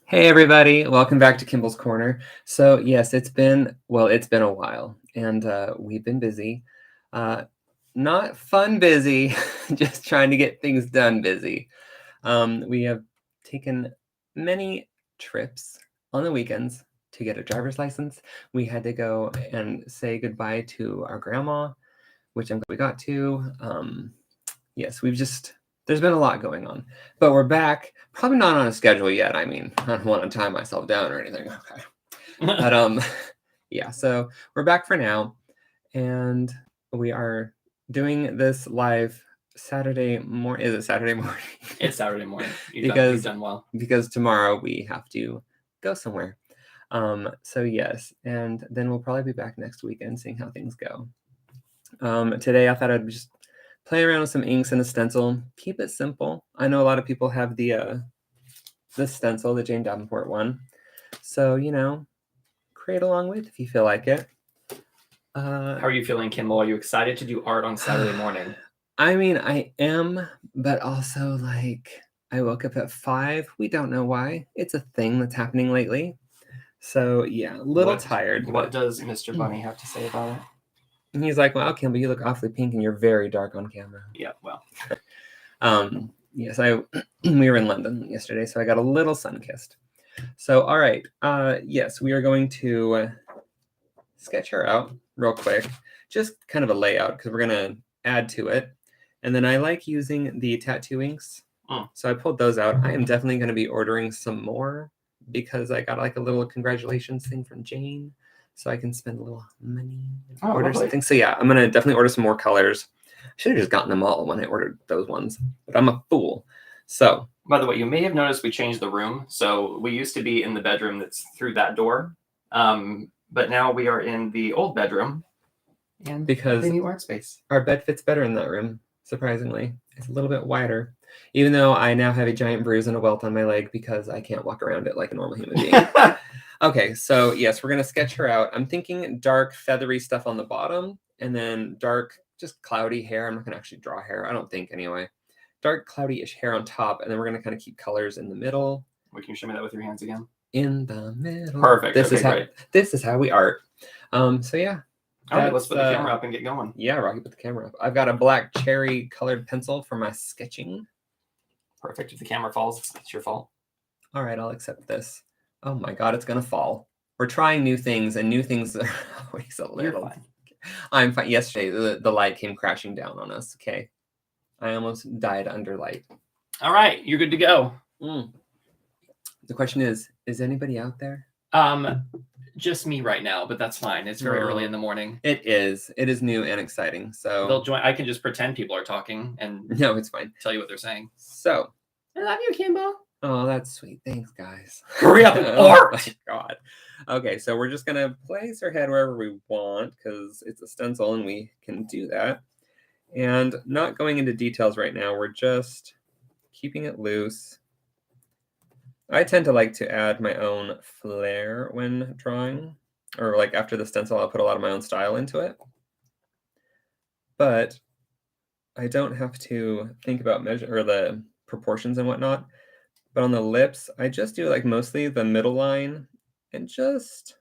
Hey everybody, welcome back to Kimball's Corner. So yes, it's been a while, and we've been busy. Not fun busy, just trying to get things done busy. We have taken many trips on the weekends to get a driver's license. We had to go and say goodbye to our grandma, which I'm glad we got to. Yes, there's been a lot going on, but we're back. Probably not on a schedule yet. I mean, I don't want to tie myself down or anything. Okay. But yeah, so we're back for now, and we are doing this live Saturday morning. Is it Saturday morning? It's Saturday morning. You've done well. Because tomorrow we have to go somewhere. So yes, and then we'll probably be back next weekend seeing how things go. Today I thought I'd just play around with some inks and a stencil. Keep it simple. I know a lot of people have the stencil, the Jane Davenport one. So, create along with if you feel like it. How are you feeling, Kimball? Are you excited to do art on Saturday morning? I mean, I am, but also I woke up at 5. We don't know why. It's a thing that's happening lately. So yeah, a little tired. What does Mr. Bunny have to say about it? And he's like, "Wow, Kimball, you look awfully pink and you're very dark on camera." Yeah, well. Yes, we were in London yesterday, so I got a little sun-kissed. So, all right. Yes, we are going to sketch her out real quick. Just kind of a layout because we're going to add to it. And then I like using the tattoo inks. So I pulled those out. I am definitely going to be ordering some more because I got a little congratulations thing from Jane. So I can spend a little money and order something. So yeah, I'm going to definitely order some more colors. I should have just gotten them all when I ordered those ones, but I'm a fool. So, by the way, you may have noticed we changed the room. So we used to be in the bedroom that's through that door, but now we are in the old bedroom, and because the new art space. Our bed fits better in that room. Surprisingly, it's a little bit wider, even though I now have a giant bruise and a welt on my leg because I can't walk around it like a normal human being. Okay, so yes, we're gonna sketch her out. I'm thinking dark feathery stuff on the bottom, and then dark, just cloudy hair. I'm not gonna actually draw hair, I don't think anyway. Dark cloudy-ish hair on top, and then we're gonna kind of keep colors in the middle. Wait, can you show me that with your hands again? In the middle. Perfect. This is how we art. So yeah. All right, let's put the camera up and get going. Yeah, Rocky, put the camera up. I've got a black cherry colored pencil for my sketching. Perfect. If the camera falls, it's your fault. All right, I'll accept this. Oh my God, it's gonna fall. We're trying new things, and new things are always a little. You're fine. I'm fine. Yesterday, the light came crashing down on us. Okay, I almost died under light. All right, you're good to go. The question is anybody out there? Just me right now, but that's fine. It's very early in the morning. It is new and exciting. So they'll join. I can just pretend people are talking and no, it's fine. Tell you what they're saying. So I love you, Kimball. Oh, that's sweet. Thanks, guys. Hurry up and art. Oh my God. Okay, so we're just gonna place her head wherever we want because it's a stencil and we can do that. And not going into details right now. We're just keeping it loose. I tend to like to add my own flair when drawing, or after the stencil, I'll put a lot of my own style into it. But I don't have to think about measure or the proportions and whatnot. But on the lips, I just do mostly the middle line and just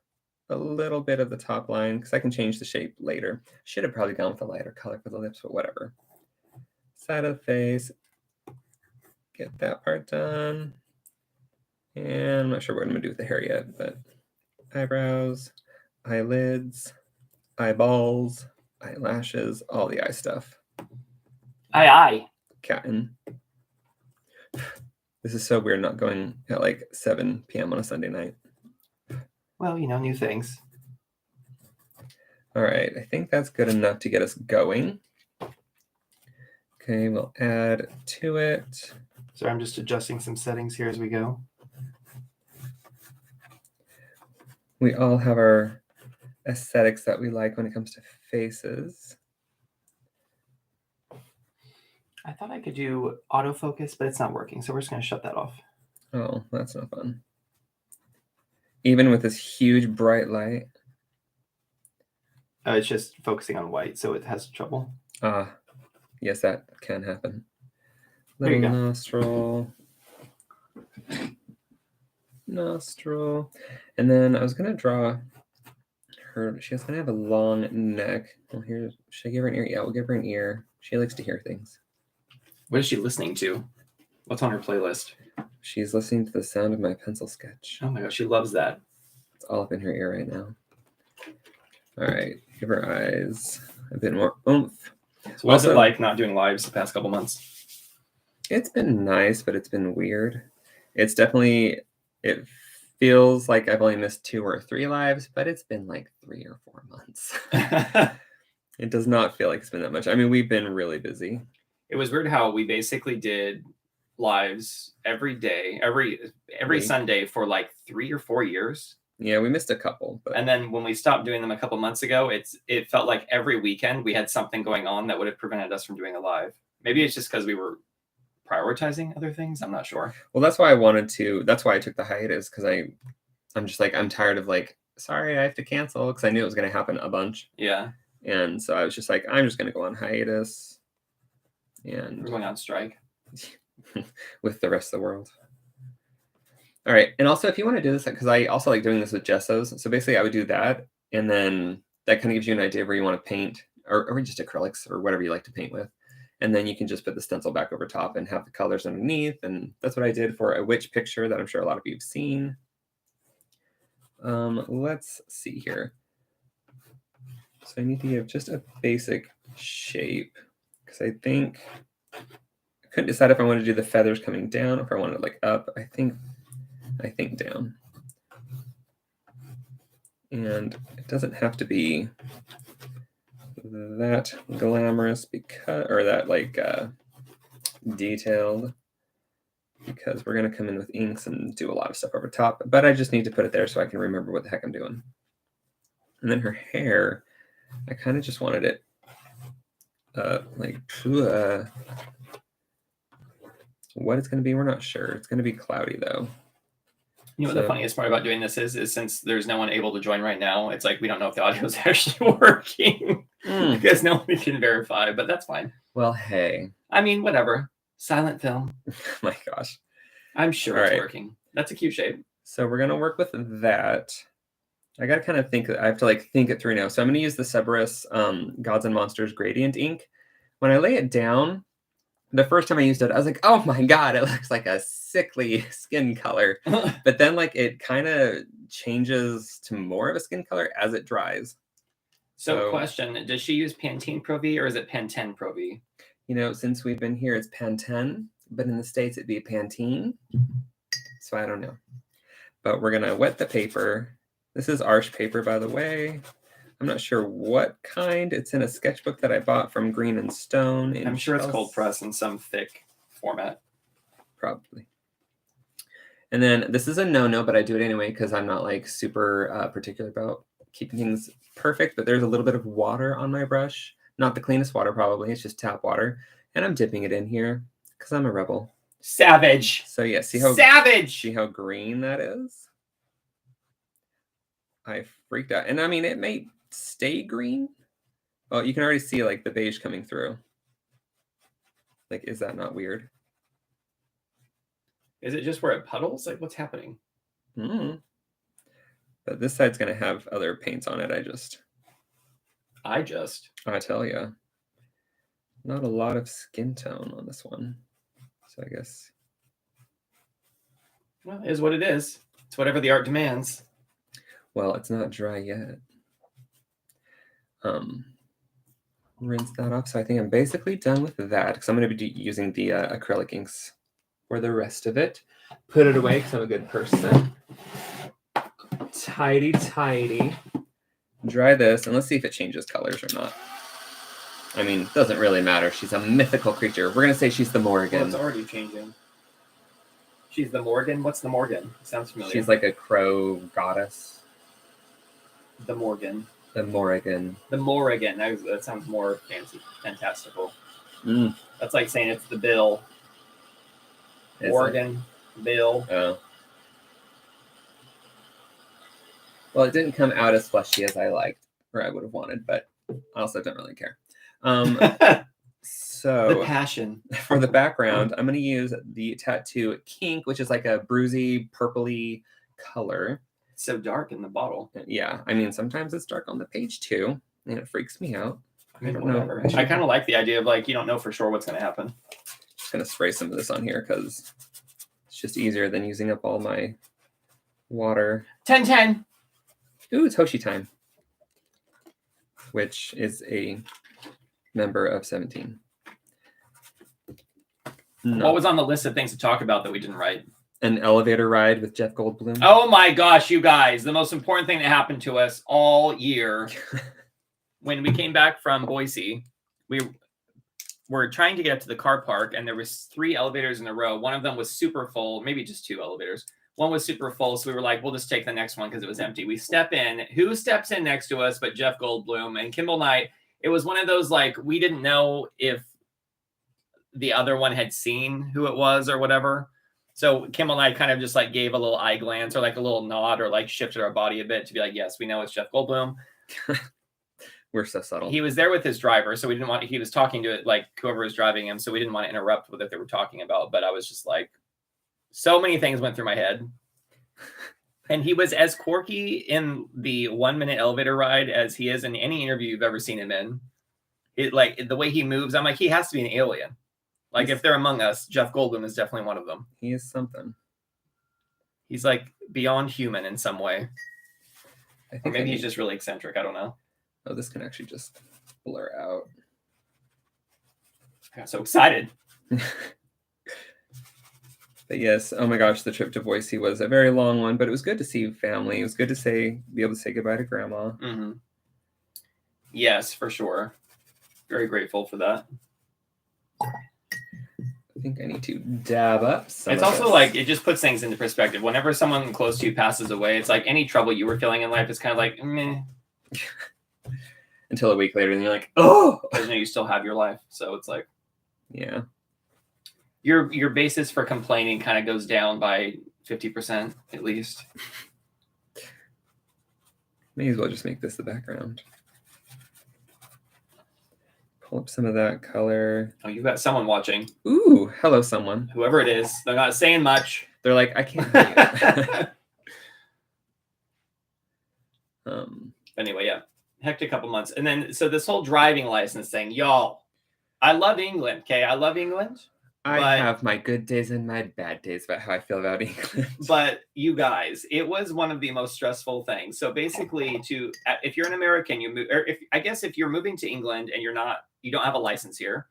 a little bit of the top line because I can change the shape later. Should have probably gone with a lighter color for the lips, but whatever. Side of the face, get that part done. And I'm not sure what I'm going to do with the hair yet, but eyebrows, eyelids, eyeballs, eyelashes, all the eye stuff. Aye. Cattin. This is so weird not going at 7 p.m. on a Sunday night. Well, new things. All right, I think that's good enough to get us going. Okay, we'll add to it. So I'm just adjusting some settings here as we go. We all have our aesthetics that we like when it comes to faces. I thought I could do autofocus, but it's not working, so we're just going to shut that off. Oh, that's not fun. Even with this huge bright light. It's just focusing on white, so it has trouble. Yes, that can happen. Little nostril. nostril. And then I was going to draw her. She's going to have a long neck. Well, here, should I give her an ear? Yeah, we'll give her an ear. She likes to hear things. What is she listening to? What's on her playlist? She's listening to the sound of my pencil sketch. Oh my gosh, she loves that. It's all up in her ear right now. All right, give her eyes a bit more oomph. So what's it like not doing lives the past couple months? It's been nice, but it's been weird. It's definitely, it feels like I've only missed 2 or 3 lives, but it's been like 3 or 4 months. It does not feel like it's been that much. I mean, we've been really busy. It was weird how we basically did lives every day, every Sunday for like 3 or 4 years. Yeah, we missed a couple. But... And then when we stopped doing them a couple months ago, it felt like every weekend we had something going on that would have prevented us from doing a live. Maybe it's just because we were prioritizing other things. I'm not sure. Well, that's why I took the hiatus, because I'm just like, I'm tired of like, sorry, I have to cancel, because I knew it was going to happen a bunch. Yeah. And so I was just like, I'm just going to go on hiatus. And we're going on strike. with the rest of the world. All right. And also, if you want to do this, because I also like doing this with gessos. So basically I would do that. And then that kind of gives you an idea of where you want to paint, or just acrylics or whatever you like to paint with. And then you can just put the stencil back over top and have the colors underneath. And that's what I did for a witch picture that I'm sure a lot of you have seen. Let's see here. So I need to give just a basic shape, because I think I couldn't decide if I wanted to do the feathers coming down or if I wanted it like up. I think down. And it doesn't have to be that glamorous, because, or that like detailed, because we're going to come in with inks and do a lot of stuff over top. But I just need to put it there so I can remember what the heck I'm doing. And then her hair, I kind of just wanted it like what it's going to be, we're not sure. It's going to be cloudy though. You know what the funniest part about doing this is since there's no one able to join right now, it's like we don't know if the audio is actually working because nobody can verify, but that's fine. Well, hey. I mean, whatever. Silent film. My gosh. I'm sure it's working. That's a cute shape. So we're going to work with that. I got to kind of think, I have to like think it through now. So I'm going to use the Cerberus Gods and Monsters Gradient ink. When I lay it down, the first time I used it, I was like, oh my God, it looks like a sickly skin color. But then like it kind of changes to more of a skin color as it dries. So question, does she use Pantene Pro V or is it Pantene Pro V? You know, since we've been here, it's Pantene, but in the States it'd be Pantene. So I don't know. But we're going to wet the paper. This is Arch paper, by the way. I'm not sure what kind. It's in a sketchbook that I bought from Green and Stone. I'm sure it's cold press in some thick format. Probably. And then this is a no-no, but I do it anyway because I'm not like super particular about keeping things perfect. But there's a little bit of water on my brush. Not the cleanest water, probably. It's just tap water. And I'm dipping it in here because I'm a rebel. Savage. So yeah, see how savage. See how green that is? I freaked out. And I mean, it may stay green. Oh, you can already see like the beige coming through. Like, is that not weird? Is it just where it puddles? Like, what's happening? But this side's going to have other paints on it. I tell you. Not a lot of skin tone on this one. So I guess. Well, it is what it is. It's whatever the art demands. Well, it's not dry yet. Rinse that off. So I think I'm basically done with that because I'm going to be using the acrylic inks for the rest of it. Put it away because I'm a good person. Tidy, tidy. Dry this, and let's see if it changes colors or not. I mean, it doesn't really matter. She's a mythical creature. We're going to say she's the Morrigan. Well, it's already changing. She's the Morgan? What's the Morgan? Sounds familiar. She's like a crow goddess. The Morgan. The Morrigan. The Morrigan. That sounds more fancy, fantastical. That's like saying it's the Bill. Morgan, Bill. Oh. Well, it didn't come out as fleshy as I liked, or I would have wanted, but I also don't really care. So the passion. For the background, I'm going to use the Tattoo Kink, which is like a bruisey, purpley color. It's so dark in the bottle. Yeah, I mean, sometimes it's dark on the page too, and it freaks me out. I don't know. I kind of like the idea of like, you don't know for sure what's going to happen. Just going to spray some of this on here because it's just easier than using up all my water. 10-10. Ooh, it's Hoshi time, which is a member of 17. No. What was on the list of things to talk about that we didn't write? An elevator ride with Jeff Goldblum. Oh my gosh, you guys. The most important thing that happened to us all year. When we came back from Boise, we were trying to get up to the car park, and there was 3 elevators in a row. One of them was super full, maybe just 2 elevators. One was super full, so we were like, we'll just take the next one because it was empty. We step in. Who steps in next to us but Jeff Goldblum? And Kimball and I, it was one of those, like, we didn't know if the other one had seen who it was or whatever. So Kimball and I kind of just like gave a little eye glance or like a little nod or like shifted our body a bit to be like, yes, we know it's Jeff Goldblum. We're so subtle. He was there with his driver, so we didn't want, he was talking to it like whoever was driving him, so we didn't want to interrupt what they were talking about. But I was just like, so many things went through my head. And he was as quirky in the 1-minute elevator ride as he is in any interview you've ever seen him in. It like the way he moves, I'm like, he has to be an alien. Like, if they're among us, Jeff Goldblum is definitely one of them. He is something. He's like beyond human in some way. I think or maybe he's just really eccentric. I don't know. Oh, this can actually just blur out. I got so excited. But yes, oh my gosh, the trip to Boise was a very long one, but it was good to see family. It was good to be able to say goodbye to Grandma. Mm-hmm. Yes, for sure. Very grateful for that. I think I need to dab up some It's also like, it just puts things into perspective. Whenever someone close to you passes away, it's like any trouble you were feeling in life is kind of like, meh. Until a week later, and you're like, oh! Because you still have your life. So it's like, yeah. Your basis for complaining kind of goes down by 50% at least. May as well just make this the background. Pull up some of that color. Oh, you've got someone watching. Ooh, hello, someone. Whoever it is. They're not saying much. They're like, I can't hear you. Anyway, yeah. Hectic couple months. And then, so this whole driving license thing, y'all, I love England, okay? I love England. I have my good days and my bad days about how I feel about England. But you guys, it was one of the most stressful things. So basically, if you're an American, you move, or if you're moving to England and you don't have a license here,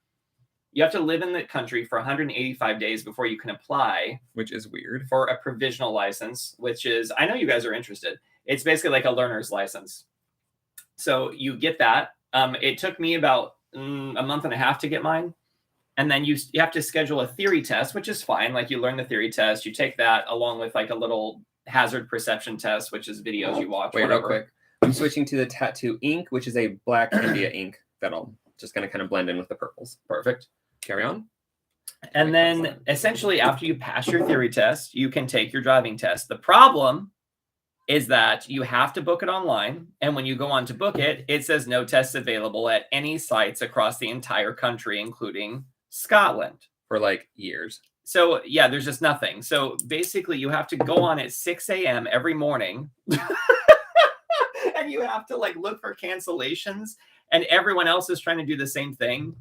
you have to live in the country for 185 days before you can apply. Which is weird. For a provisional license, which is, I know you guys are interested. It's basically like a learner's license. So you get that. It took me about a month and a half to get mine. And then you have to schedule a theory test, which is fine. Like, you learn the theory test, you take that along with like a little hazard perception test, which is videos you watch. Wait, real quick. I'm switching to the tattoo ink, which is a black India ink that'll just going to kind of blend in with the purples. Perfect. Carry on. And then essentially after you pass your theory test, you can take your driving test. The problem is that you have to book it online. And when you go on to book it, it says no tests available at any sites across the entire country, including Scotland. For like years. So yeah, there's just nothing. So basically you have to go on at 6 a.m. every morning and you have to like look for cancellations, and everyone else is trying to do the same thing.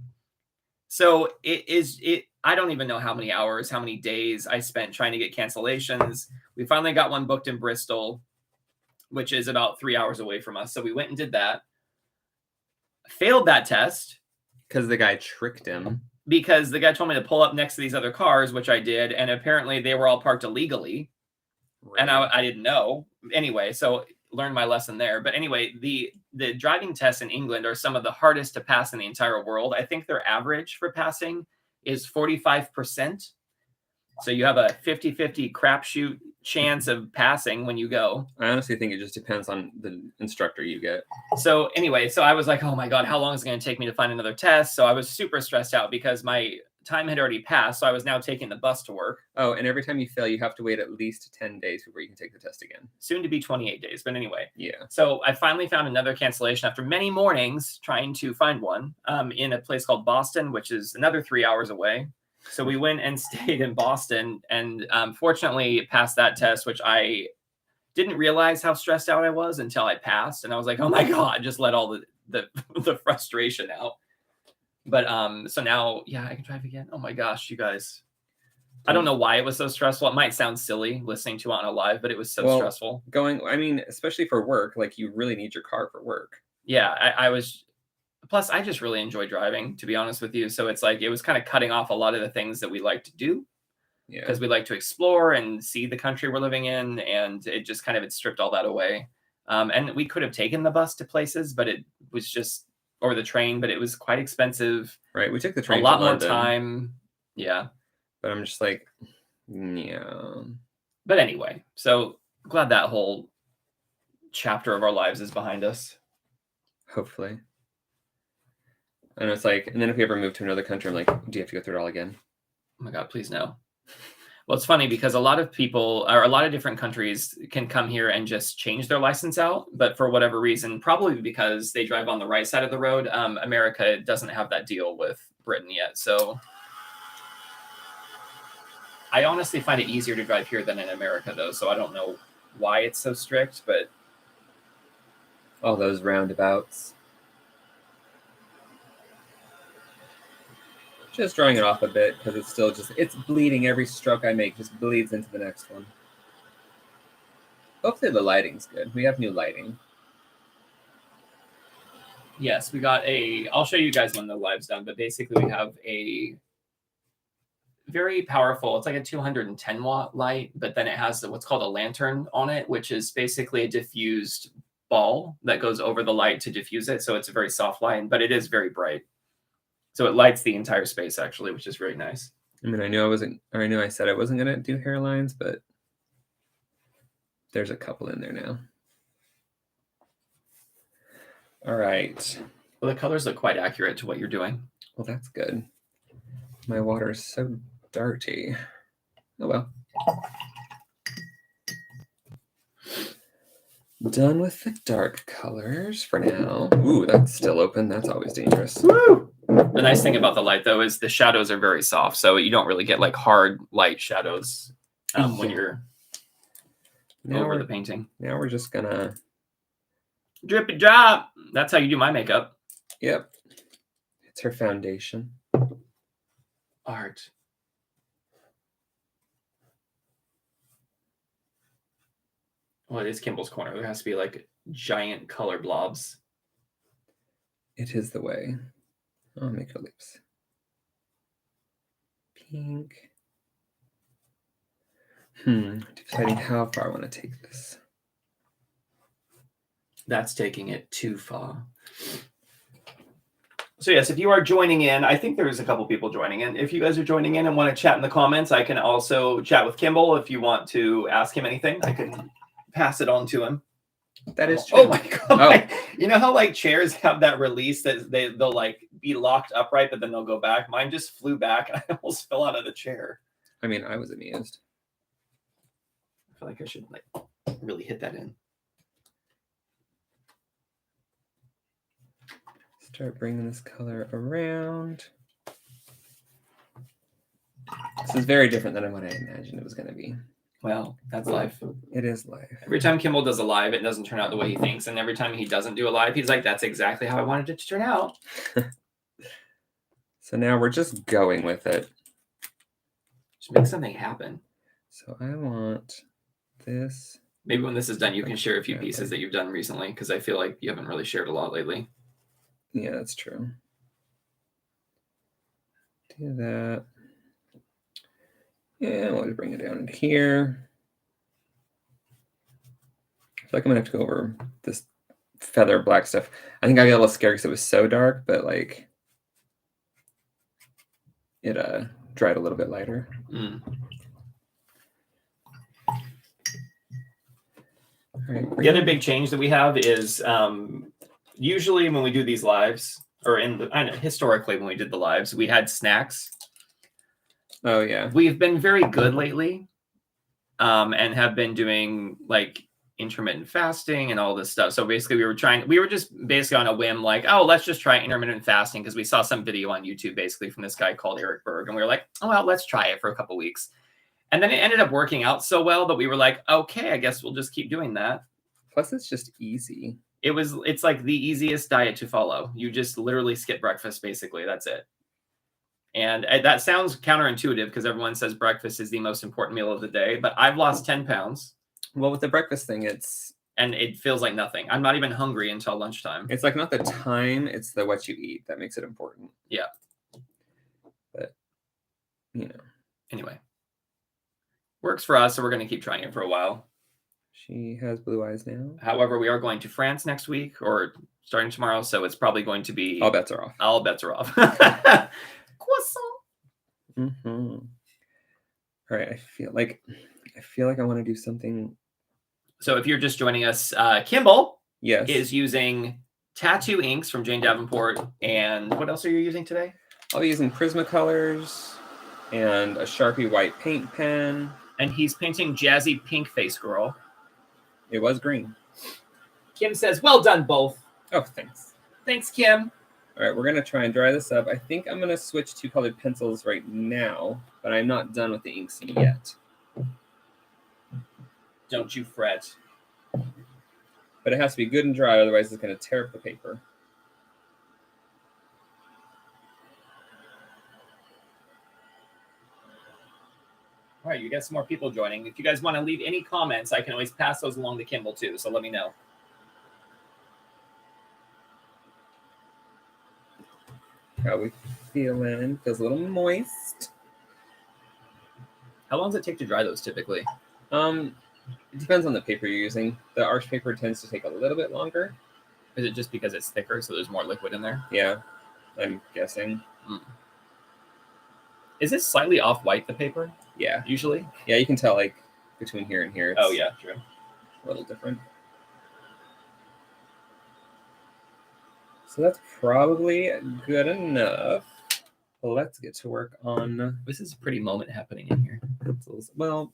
So I don't even know how many hours, how many days I spent trying to get cancellations. We finally got one booked in Bristol, which is about 3 hours away from us. So we went and did that. Failed that test. Because the guy tricked him. Because the guy told me to pull up next to these other cars, which I did. And apparently they were all parked illegally. Right. And I didn't know. Anyway, so learned my lesson there. But anyway, the driving tests in England are some of the hardest to pass in the entire world. I think their average for passing is 45%. So you have a 50-50 crapshoot chance of passing when you go. I honestly think it just depends on the instructor you get. So anyway, so I was like, oh my God, how long is it going to take me to find another test? So I was super stressed out because my time had already passed. So I was now taking the bus to work. Oh, and every time you fail, you have to wait at least 10 days before you can take the test again. Soon to be 28 days. But anyway. Yeah. So I finally found another cancellation after many mornings trying to find one in a place called Boston, which is another 3 hours away. So we went and stayed in Boston and fortunately passed that test, which I didn't realize how stressed out I was until I passed, and I was like, oh my God, just let all the frustration out. But so now, yeah, I can drive again. Oh my gosh, you guys. I don't know why it was so stressful. It might sound silly listening to it on a live, but it was so stressful. I mean, especially for work, like you really need your car for work. Yeah, I was, plus I just really enjoy driving, to be honest with you. So it's like, it was kind of cutting off a lot of the things that we like to do. Yeah. Because we like to explore and see the country we're living in. And it just kind of, it stripped all that away. And we could have taken the bus to places, but it was just, or the train, but it was quite expensive. Right. We took the train a lot more time. Yeah. But I'm just like, yeah. But anyway, so glad that whole chapter of our lives is behind us. Hopefully. And it's like, and then if we ever move to another country, I'm like, do you have to go through it all again? Oh my God, please no. Well, it's funny because a lot of people, or a lot of different countries, can come here and just change their license out. But for whatever reason, probably because they drive on the right side of the road, America doesn't have that deal with Britain yet. So I honestly find it easier to drive here than in America, though. So I don't know why it's so strict, but all those roundabouts. Just drawing it off a bit because it's still just, it's bleeding. Every stroke I make just bleeds into the next one. Hopefully the lighting's good. We have new lighting. Yes, we got I'll show you guys when the live's done, but basically we have a very powerful, it's like a 210 watt light, but then it has what's called a lantern on it, which is basically a diffused ball that goes over the light to diffuse it. So it's a very soft light, but it is very bright. So it lights the entire space actually, which is really nice. I mean, I knew I said I wasn't going to do hairlines, but there's a couple in there now. All right. Well, the colors look quite accurate to what you're doing. Well, that's good. My water is so dirty. Oh, well. Done with the dark colors for now. Ooh, that's still open. That's always dangerous. Woo! The nice thing about the light, though, is the shadows are very soft, so you don't really get like hard light shadows when you're over the painting. Now we're just gonna drippy drop. That's how you do my makeup. Yep, it's her foundation. Art. Well, it is Kimball's Corner. There has to be like giant color blobs. It is the way. I'll make her lips pink. Deciding how far I want to take this. That's taking it too far. So yes, if you are joining in, I think there's a couple people joining in. If you guys are joining in and want to chat in the comments, I can also chat with Kimball. If you want to ask him anything, I can pass it on to him. That is true. Oh my God. Oh. You know how like chairs have that release that they'll like be locked upright, but then they'll go back? Mine just flew back and I almost fell out of the chair. I mean, I was amused. I feel like I should like really hit that in. Start bringing this color around. This is very different than what I imagined it was going to be. Well, that's life. It is life. Every time Kimball does a live, it doesn't turn out the way he thinks. And every time he doesn't do a live, he's like, that's exactly how I wanted it to turn out. So now we're just going with it. Just make something happen. So I want this. Maybe when this is done, you can share a few pieces that you've done recently, because I feel like you haven't really shared a lot lately. Yeah, that's true. Do that. Yeah, we'll just bring it down into here. I feel like I'm gonna have to go over this feather black stuff. I think I got a little scared because it was so dark, but like it dried a little bit lighter. All right, the other big change that we have is usually when we do these lives, or I know historically when we did the lives, we had snacks. Oh yeah, we've been very good lately, and have been doing like intermittent fasting and all this stuff. So basically, we were just basically on a whim, like, oh, let's just try intermittent fasting because we saw some video on YouTube basically from this guy called Eric Berg, and we were like, oh well, let's try it for a couple weeks. And then it ended up working out so well that we were like, okay, I guess we'll just keep doing that. Plus, it's just easy. It's like the easiest diet to follow. You just literally skip breakfast, basically. That's it. And that sounds counterintuitive because everyone says breakfast is the most important meal of the day. But I've lost 10 pounds. Well, with the breakfast thing, and it feels like nothing. I'm not even hungry until lunchtime. It's like not the time, it's the what you eat that makes it important. Yeah. But, you know. Anyway. Works for us, so we're going to keep trying it for a while. She has blue eyes now. However, we are going to France next week, or starting tomorrow, so it's probably going to be... All bets are off. All bets are off. Croissant. Mm-hmm. All right, I feel like I want to do something. So if you're just joining us, Kimball yes. is using tattoo inks from Jane Davenport. And what else are you using today? I'll be using Prismacolors and a Sharpie white paint pen. And he's painting Jazzy Pink Face Girl. It was green. Kim says, well done, both. Oh, thanks. Thanks, Kim. All right, we're going to try and dry this up. I think I'm going to switch to colored pencils right now, but I'm not done with the inks yet. Don't you fret. But it has to be good and dry, otherwise it's going to tear up the paper. All right, you got some more people joining. If you guys want to leave any comments, I can always pass those along to Kimball too, so let me know. How we feeling? Feels a little moist. How long does it take to dry those typically? It depends on the paper you're using. The arch paper tends to take a little bit longer. Is it just because it's thicker, so there's more liquid in there? Yeah, I'm guessing. Is this slightly off-white, the paper? Yeah. Usually? Yeah, you can tell, like, between here and here. Oh, yeah, true. A little different. So that's probably good enough. Let's get to work on... This is a pretty moment happening in here. Pencils. Well,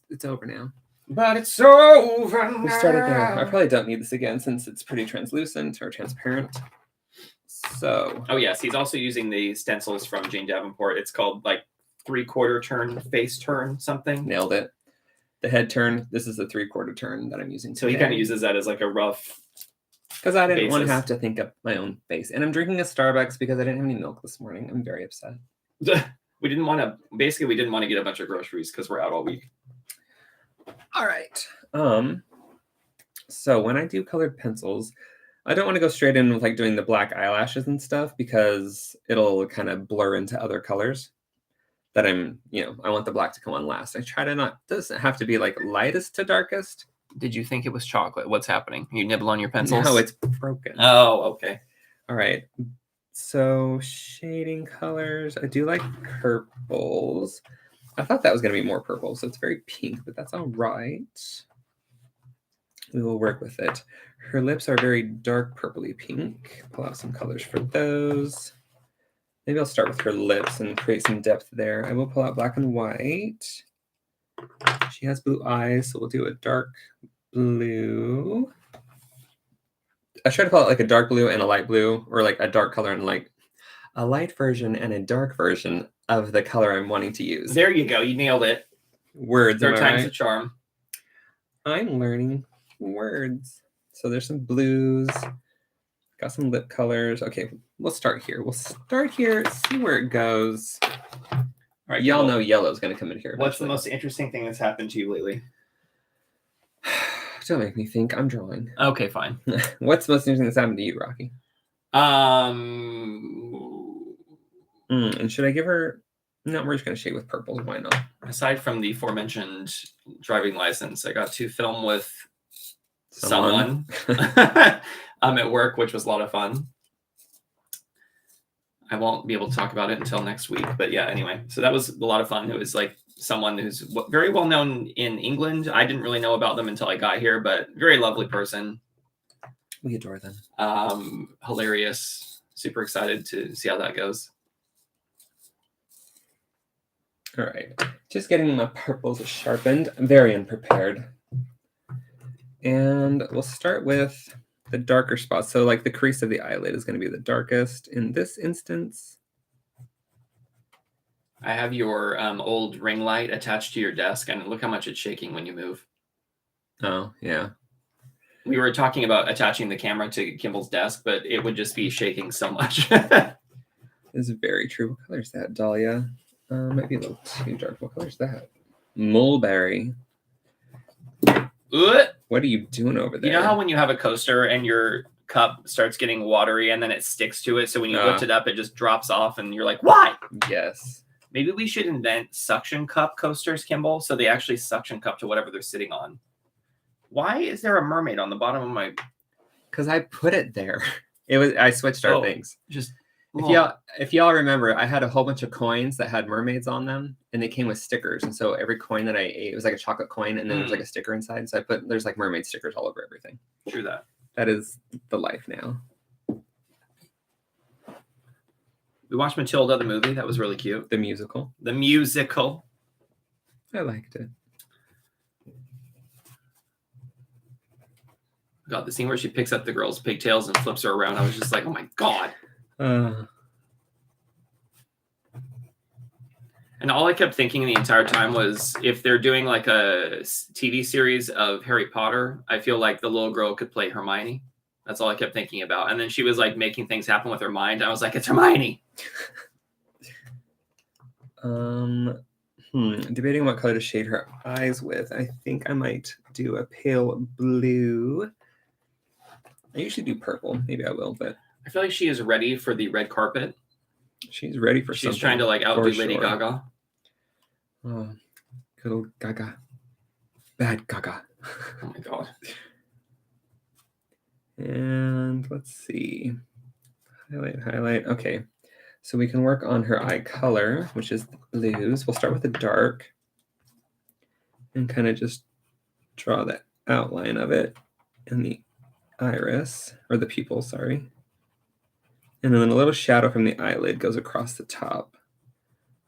it's over now. But it's over now. We started there. I probably don't need this again since it's pretty translucent or transparent. So. Oh, yes. He's also using the stencils from Jane Davenport. It's called like 3/4 turn, face turn, something. Nailed it. The head turn. This is the 3/4 turn that I'm using today. So he kind of uses that as like a rough. Because I didn't want to have to think up my own face. And I'm drinking a Starbucks because I didn't have any milk this morning. I'm very upset. We didn't want to get a bunch of groceries because we're out all week. All right. So when I do colored pencils, I don't want to go straight in with like doing the black eyelashes and stuff because it'll kind of blur into other colors that I want the black to come on last. I try to not, doesn't have to be like lightest to darkest. Did you think it was chocolate? What's happening? You nibble on your pencils? No, it's broken. Oh, okay. All right. So shading colors, I do like purples. I thought that was going to be more purple, so it's very pink, but that's all right. We will work with it. Her lips are very dark purpley pink. Pull out some colors for those. Maybe I'll start with her lips and create some depth there. I will pull out black and white. She has blue eyes, so we'll do a dark blue. I try to pull out like a dark blue and a light blue, or like a dark color and a light version and a dark version of the color I'm wanting to use. There you go. You nailed it. Words. Third time's the charm. I'm learning words. So there's some blues. Got some lip colors. Okay, we'll start here. See where it goes. All right, y'all know yellow's going to come in here. What's the most interesting thing that's happened to you lately? Don't make me think. I'm drawing. Okay, fine. What's the most interesting that's happened to you, Rocky? And should I give her... No, we're just going to shade with purples. Why not? Aside from the aforementioned driving license, I got to film with someone at work, which was a lot of fun. I won't be able to talk about it until next week. But yeah, anyway. So that was a lot of fun. It was like someone who's very well known in England. I didn't really know about them until I got here, but very lovely person. We adore them. Hilarious. Super excited to see how that goes. All right. Just getting my purples sharpened. I'm very unprepared. And we'll start with the darker spots. So like the crease of the eyelid is going to be the darkest in this instance. I have your old ring light attached to your desk, and look how much it's shaking when you move. Oh, yeah. We were talking about attaching the camera to Kimball's desk, but it would just be shaking so much. This is very true. What color is that, Dahlia? Might be a little too dark. What color is that? Mulberry. What are you doing over there? You know how when you have a coaster and your cup starts getting watery and then it sticks to it, so when you lift it up, it just drops off, and you're like, why? Yes. Maybe we should invent suction cup coasters, Kimball, so they actually suction cup to whatever they're sitting on. Why is there a mermaid on the bottom of my... Because I put it there. I switched our things. Just... If y'all remember, I had a whole bunch of coins that had mermaids on them, and they came with stickers. And so every coin that I ate, it was like a chocolate coin, and then there's like a sticker inside. So there's like mermaid stickers all over everything. True that. That is the life now. We watched Matilda, the movie. That was really cute. The musical. The musical. I liked it. God, the scene where she picks up the girl's pigtails and flips her around, I was just like, oh my God. And all I kept thinking the entire time was, if they're doing like a TV series of Harry Potter, I feel like the little girl could play Hermione. That's all I kept thinking about. And then she was like making things happen with her mind. I was like, it's Hermione. Debating what color to shade her eyes with. I think I might do a pale blue. I usually do purple. Maybe I will, but I feel like she is ready for the red carpet. She's ready for something. She's trying to like outdo Lady Gaga. Oh, good old Gaga. Bad Gaga. Oh my God. And let's see. Highlight. Okay. So we can work on her eye color, which is the blues. We'll start with the dark and kind of just draw the outline of it in the iris, or the pupil, sorry. And then a little shadow from the eyelid goes across the top.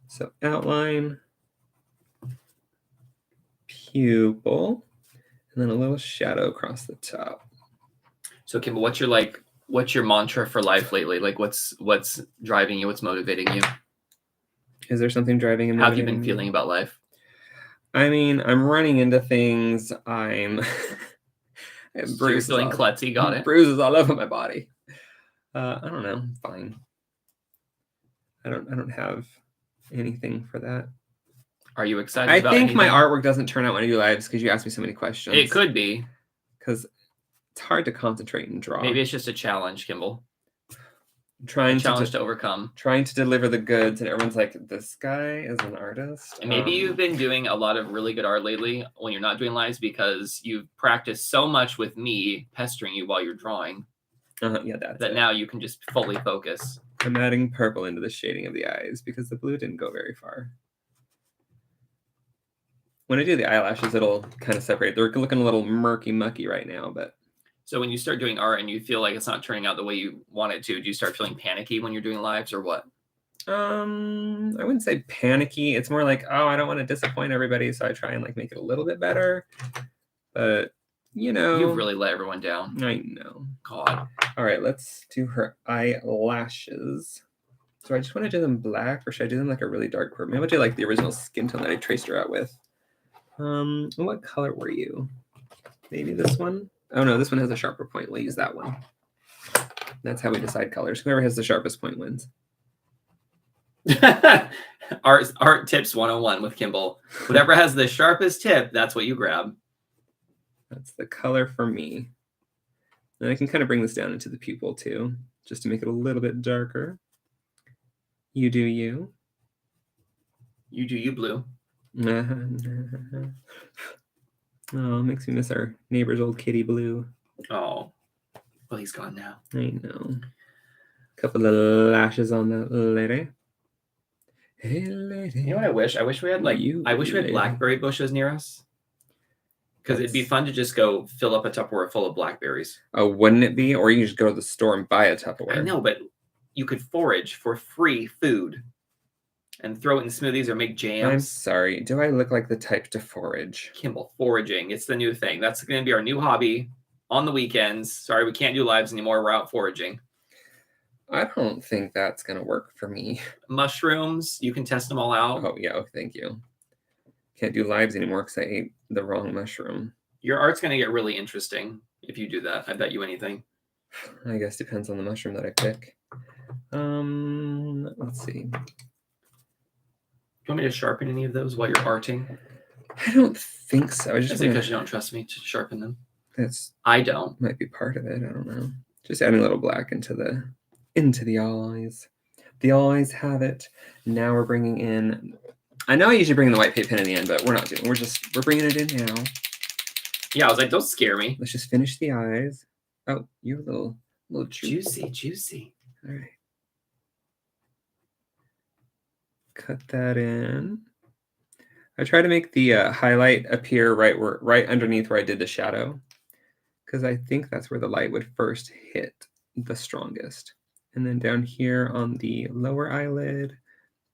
So outline, pupil, and then a little shadow across the top. So Kimball, what's your mantra for life lately? Like what's driving you? What's motivating you? Is there something driving and How have you been feeling about life? I mean, I'm running into things. I'm You're feeling klutzy, got it. Bruises all over my body. I don't know. I'm fine. I don't have anything for that. Are you excited I about think anything? my artwork doesn't turn out when I do lives because you ask me so many questions. It could be. Because it's hard to concentrate and draw. Maybe it's just a challenge, Kimball. Trying to overcome. Trying to deliver the goods, and everyone's like, this guy is an artist. And maybe you've been doing a lot of really good art lately when you're not doing lives because you've practiced so much with me pestering you while you're drawing. Yeah, that now you can just fully focus. I'm adding purple into the shading of the eyes because the blue didn't go very far. When I do the eyelashes, it'll kind of separate. They're looking a little murky mucky right now, but... So when you start doing art and you feel like it's not turning out the way you want it to, do you start feeling panicky when you're doing lives or what? I wouldn't say panicky. It's more like, oh, I don't want to disappoint everybody, so I try and like make it a little bit better. But, you know... You've really let everyone down. I know. God. All right, let's do her eyelashes. So I just want to do them black, or should I do them like a really dark purple? Maybe I'll do like the original skin tone that I traced her out with. What color were you? Maybe this one? Oh no, this one has a sharper point. We'll use that one. That's how we decide colors. Whoever has the sharpest point wins. Art tips 101 with Kimball. Whatever has the sharpest tip, that's what you grab. That's the color for me. And I can kind of bring this down into the pupil too, just to make it a little bit darker. You do you. You do you, blue. Oh, makes me miss our neighbor's old kitty Blue. Oh, well, he's gone now. I know. Couple of lashes on that lady. Hey, lady. You know what I wish? I wish we had blackberry bushes near us. Because it'd be fun to just go fill up a Tupperware full of blackberries. Oh, wouldn't it be? Or you can just go to the store and buy a Tupperware. I know, but you could forage for free food and throw it in smoothies or make jams. I'm sorry. Do I look like the type to forage? Kimball, foraging. It's the new thing. That's going to be our new hobby on the weekends. Sorry, we can't do lives anymore. We're out foraging. I don't think that's gonna work for me. Mushrooms, you can test them all out. Oh yeah, okay, thank you. Can't do lives anymore because I ate the wrong mushroom. Your art's gonna get really interesting if you do that. I bet you anything. I guess depends on the mushroom that I pick. Let's see. Do you want me to sharpen any of those while you're arting? I don't think so. Is it because you don't trust me to sharpen them? I don't. Might be part of it. I don't know. Just adding a little black into the eyes. The eyes have it. Now we're bringing in. I know I usually bring in the white paint pen in the end, but we're not doing. We're bringing it in now. Yeah, I was like, don't scare me. Let's just finish the eyes. Oh, you're a little juicy. All right. Cut that in. I try to make the highlight appear right underneath where I did the shadow, because I think that's where the light would first hit the strongest. And then down here on the lower eyelid,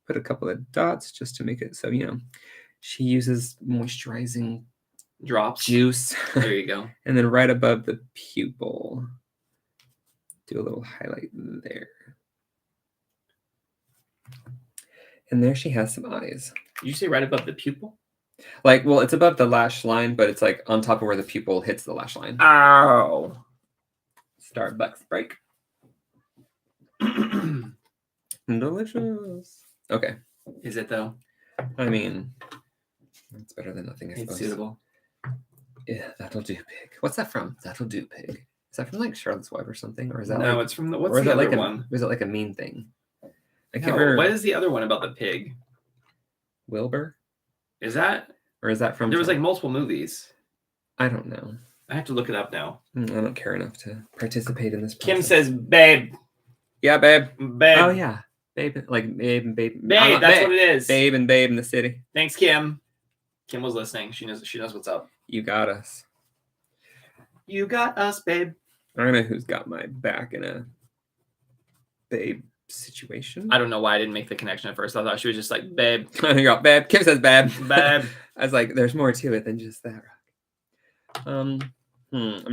put a couple of dots just to make it so, she uses moisturizing drops juice. There you go. And then right above the pupil, do a little highlight there. And there she has some eyes. Did you say right above the pupil? Like, well, it's above the lash line, but it's like on top of where the pupil hits the lash line. Ow. Starbucks break. Delicious. Okay. Is it though? I mean, it's better than nothing, I suppose. It's suitable. Yeah, that'll do, pig. What's that from? That'll do, pig. Is that from like Charlotte's Web or something? Or is that no? Like, it's from the what's the other like one? Is it like a mean thing? I can't No, remember. what is the other one about the pig? Wilbur? Is that? Or is that from? There was like multiple movies. I don't know. I have to look it up now. I don't care enough to participate in this process. Kim says, "Babe." Yeah, babe. Babe. Oh yeah, babe. Like babe and babe. Babe. That's what it is. Babe and babe in the city. Thanks, Kim. Kim was listening. She knows what's up. You got us. You got us, babe. I don't know who's got my back in a babe situation. I don't know why I didn't make the connection at first. I thought she was just like, babe. You're all, babe. Kim says babe. Babe. I was like, there's more to it than just that. I'm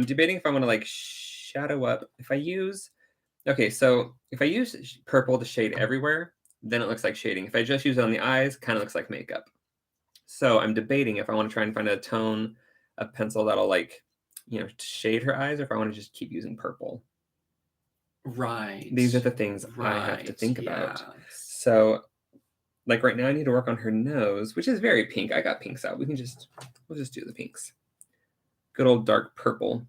debating if I want to like shadow up. If I use purple to shade everywhere, then it looks like shading. If I just use it on the eyes, kind of looks like makeup. So I'm debating if I want to try and find a tone of pencil that'll like, shade her eyes, or if I want to just keep using purple. Right. These are the things I have to think about. Yes. So, like right now, I need to work on her nose, which is very pink. I got pinks out. We'll just do the pinks. Good old dark purple.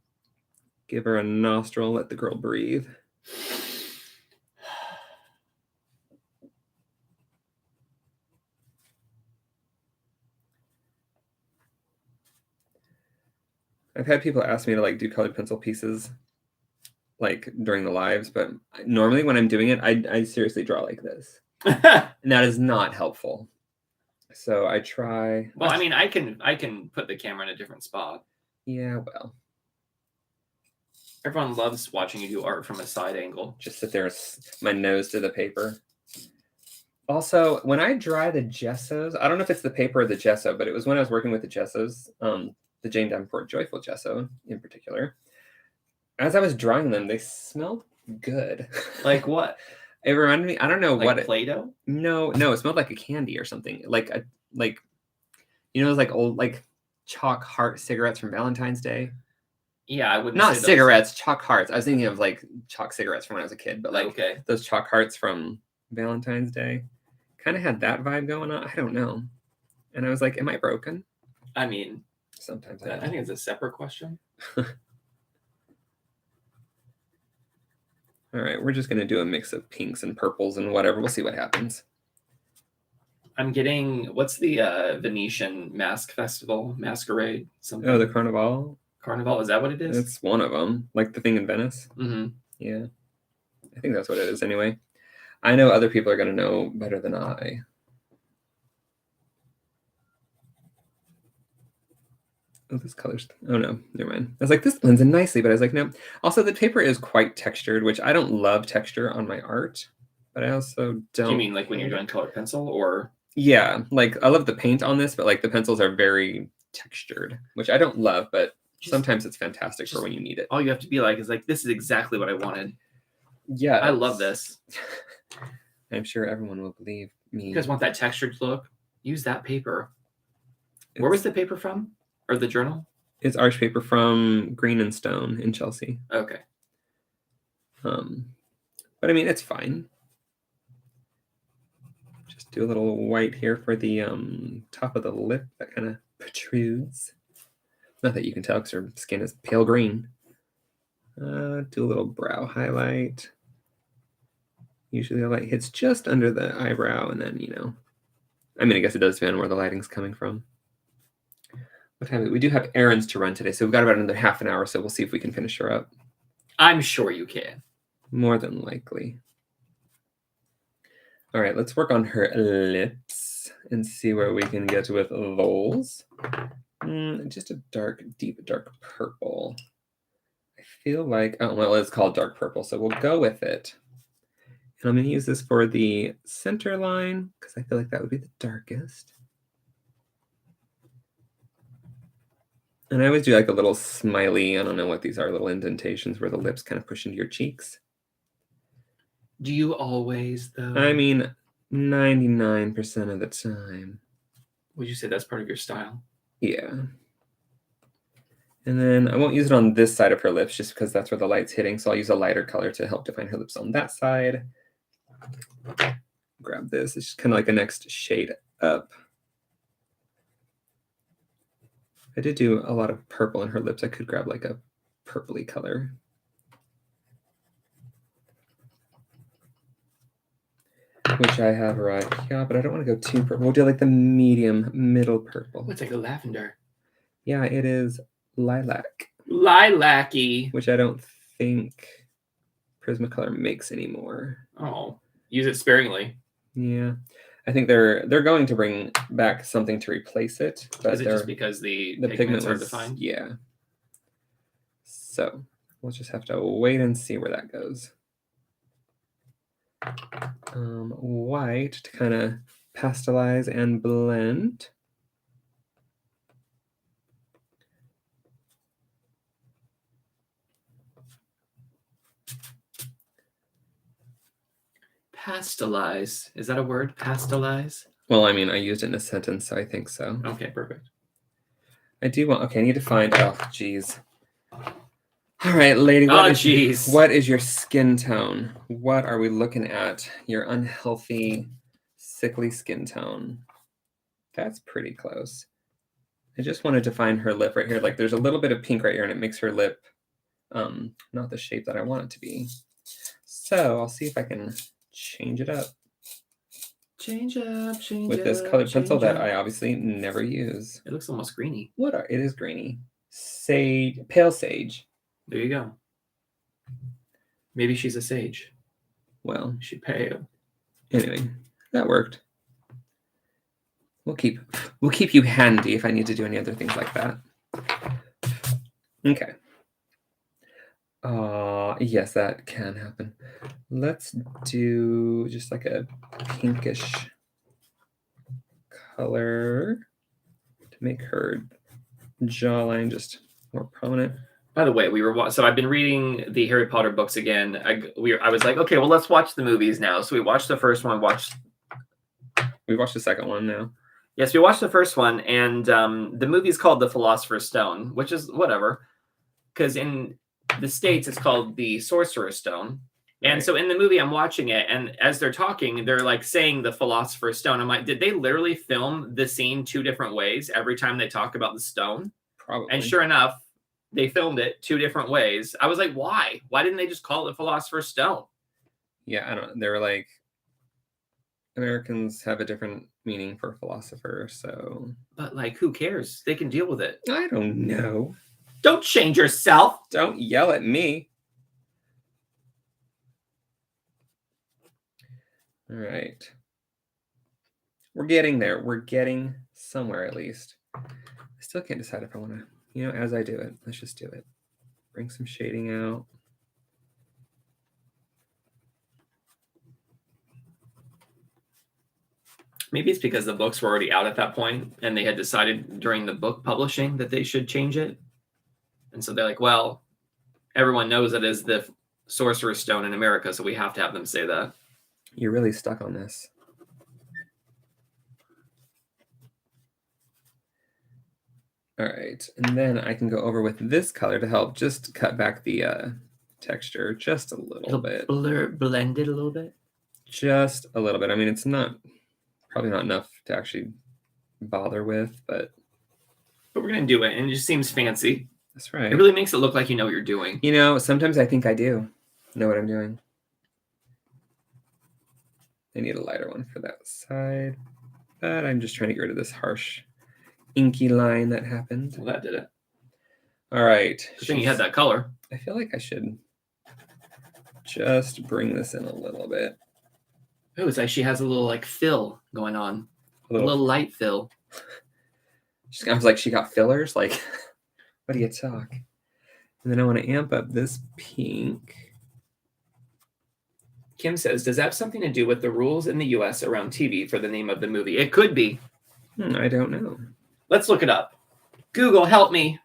Give her a nostril. Let the girl breathe. I've had people ask me to like do colored pencil pieces like during the lives, but normally when I'm doing it, I seriously draw like this. And that is not helpful. So I try. Well, I mean, I can put the camera in a different spot. Yeah, well. Everyone loves watching you do art from a side angle. Just sit there, my nose to the paper. Also, when I dry the gessos, I don't know if it's the paper or the gesso, but it was when I was working with the gessos, the Jane Davenport Joyful gesso in particular. As I was drying them, they smelled good. Like what? It reminded me, I don't know like what Play-Doh? No, it smelled like a candy or something. Like those like old like chalk heart cigarettes from Valentine's Day. Yeah, I wouldn't Not say cigarettes, chalk hearts. I was thinking of like chalk cigarettes from when I was a kid, but like okay. Those chalk hearts from Valentine's Day kind of had that vibe going on. I don't know. And I was like, am I broken? I mean, sometimes I think it's a separate question. All right, we're just going to do a mix of pinks and purples and whatever. We'll see what happens. I'm getting, what's the Venetian Mask Festival? Masquerade? Something. Oh, the Carnival? Carnival, is that what it is? It's one of them. Like the thing in Venice? Mm-hmm. Yeah. I think that's what it is anyway. I know other people are going to know better than I. Oh, this color's... Oh, no. Never mind. I was like, this blends in nicely, but I was like, no. Also, the paper is quite textured, which I don't love texture on my art, but I also don't... Do you mean like when you're doing colored pencil, or...? Yeah. Like, I love the paint on this, but like the pencils are very textured, which I don't love, but sometimes it's fantastic for when you need it. All you have to be like is like, this is exactly what I wanted. Yeah. I love this. I'm sure everyone will believe me. You guys want that textured look? Use that paper. Where was the paper from? Or the journal? It's arch paper from Green and Stone in Chelsea. Okay. But I mean, it's fine. Just do a little white here for the top of the lip that kind of protrudes. Not that you can tell because her skin is pale green. Do a little brow highlight. Usually the light hits just under the eyebrow, and then, I mean, I guess it does depend on where the lighting's coming from. What time is it? We do have errands to run today, so we've got about another half an hour, so we'll see if we can finish her up. I'm sure you can. More than likely. All right, let's work on her lips and see where we can get with those. Just a deep dark purple. I feel like, oh, well, it's called dark purple, so we'll go with it. And I'm going to use this for the center line because I feel like that would be the darkest. And I always do like a little smiley, I don't know what these are, little indentations where the lips kind of push into your cheeks. Do you always, though? I mean, 99% of the time. Would you say that's part of your style? Yeah. And then I won't use it on this side of her lips just because that's where the light's hitting. So I'll use a lighter color to help define her lips on that side. Grab this. It's just kind of like the next shade up. I did do a lot of purple in her lips. I could grab like a purpley color. Which I have right here, but I don't want to go too purple. We'll do like the middle purple. It's like a lavender. Yeah, it is lilac. Lilac-y. Which I don't think Prismacolor makes anymore. Oh, use it sparingly. Yeah. I think they're going to bring back something to replace it. But is it just because the pigments are defined? Yeah. So we'll just have to wait and see where that goes. White to kind of pastelize and blend. Pastelize. Is that a word? Pastelize? Well, I mean, I used it in a sentence, so I think so. Okay, perfect. I do want, okay, I need to find, oh, geez. All right, lady, what is your skin tone? What are we looking at? Your unhealthy, sickly skin tone. That's pretty close. I just wanted to find her lip right here. Like there's a little bit of pink right here and it makes her lip not the shape that I want it to be. So I'll see if I can change it up. Change up. With this colored pencil that I obviously never use. It looks almost greeny. It is greeny. Sage, pale sage. There you go. Maybe she's a sage. Well, she's pale. Anyway, that worked. We'll keep you handy if I need to do any other things like that. Okay. Yes, that can happen. Let's do just like a pinkish color to make her jawline just more prominent. By the way, so I've been reading the Harry Potter books again. I was like, okay, well, let's watch the movies now. So we watched the first one. We watched the second one now. Yes, we watched the first one, and the movie is called The Philosopher's Stone, which is whatever, because in the States it's called The Sorcerer's Stone. And right. So in the movie, I'm watching it, and as they're talking, they're like saying the Philosopher's Stone. I'm like, did they literally film the scene two different ways every time they talk about the stone? Probably. And sure enough, they filmed it two different ways. I was like, why? Why didn't they just call it the Philosopher's Stone? Yeah, I don't know. They were like, Americans have a different meaning for philosopher, so. But like, who cares? They can deal with it. I don't know. Don't change yourself. Don't yell at me. All right. We're getting there. We're getting somewhere at least. I still can't decide if I want to, as I do it, let's just do it. Bring some shading out. Maybe it's because the books were already out at that point and they had decided during the book publishing that they should change it. And so they're like, well, everyone knows it as the sorcerer's stone in America, so we have to have them say that. You're really stuck on this. All right, and then I can go over with this color to help just cut back the texture just a little bit. Blend it a little bit. Just a little bit. I mean, it's probably not enough to actually bother with, but we're gonna do it, and it just seems fancy. That's right. It really makes it look like you know what you're doing. You know, sometimes I think I do know what I'm doing. I need a lighter one for that side, but I'm just trying to get rid of this harsh inky line that happened. Well, that did it. All right. Good thing you had that color. I feel like I should just bring this in a little bit. Oh, it's like she has a little like fill going on. A little light fill. I was like, she got fillers? Like, what do you talk? And then I want to amp up this pink. Kim says, does that have something to do with the rules in the US around TV for the name of the movie? It could be. I don't know. Let's look it up. Google, help me.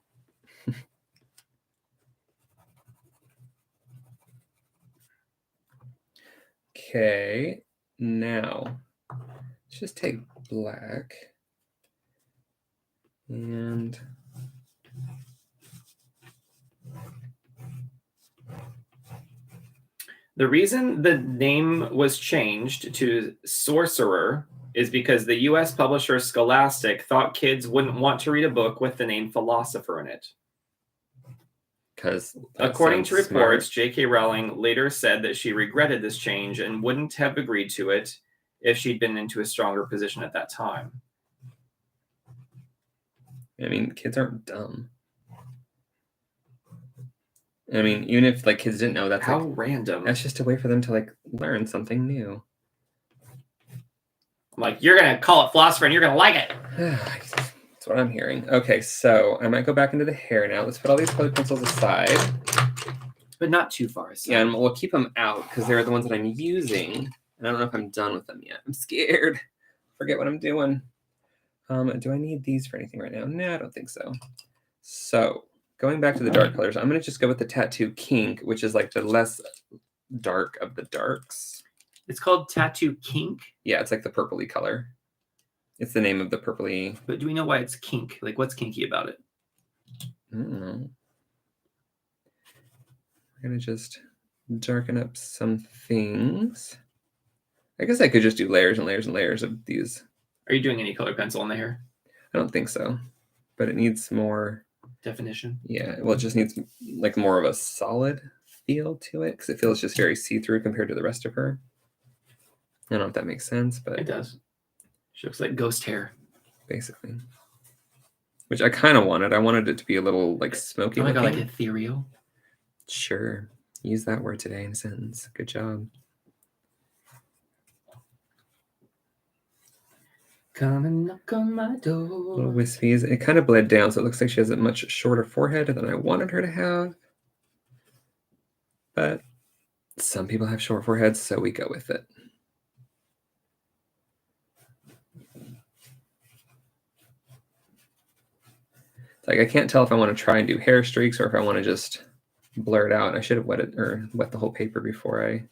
Okay, now let's just take black and the reason the name was changed to Sorcerer is because the US publisher Scholastic thought kids wouldn't want to read a book with the name philosopher in it. Because according to reports, J.K. Rowling later said that she regretted this change and wouldn't have agreed to it if she'd been into a stronger position at that time. I mean, kids aren't dumb. I mean, even if like kids didn't know, that's how random. That's just a way for them to like learn something new. Like, you're gonna call it philosopher and you're gonna like it. That's what I'm hearing. Okay, so I might go back into the hair now. Let's put all these colored pencils aside, but not too far aside. Yeah, and we'll keep them out because they're the ones that I'm using, and I don't know if I'm done with them yet. I'm scared. Forget what I'm doing. Do I need these for anything right now? No, I don't think so. So going back to the dark colors, I'm going to just go with the Tattoo Kink, which is like the less dark of the darks. It's called Tattoo Kink? Yeah, it's like the purpley color. It's the name of the purpley. But do we know why it's kink? Like, what's kinky about it? I don't know. We're going to just darken up some things. I guess I could just do layers and layers and layers of these. Are you doing any color pencil in the hair? I don't think so, but it needs more definition. Yeah, well, it just needs like more of a solid feel to it because it feels just very see-through compared to the rest of her. I don't know if that makes sense, but it does. She looks like ghost hair, basically. Which I kind of wanted. I wanted it to be a little like smoky. Oh my god, like ethereal. Sure, use that word today in a sentence. Good job. Come and knock on my door. Little wispies. It kind of bled down, so it looks like she has a much shorter forehead than I wanted her to have. But some people have short foreheads, so we go with it. It's like I can't tell if I want to try and do hair streaks or if I want to just blur it out. I should have wet the whole paper before I.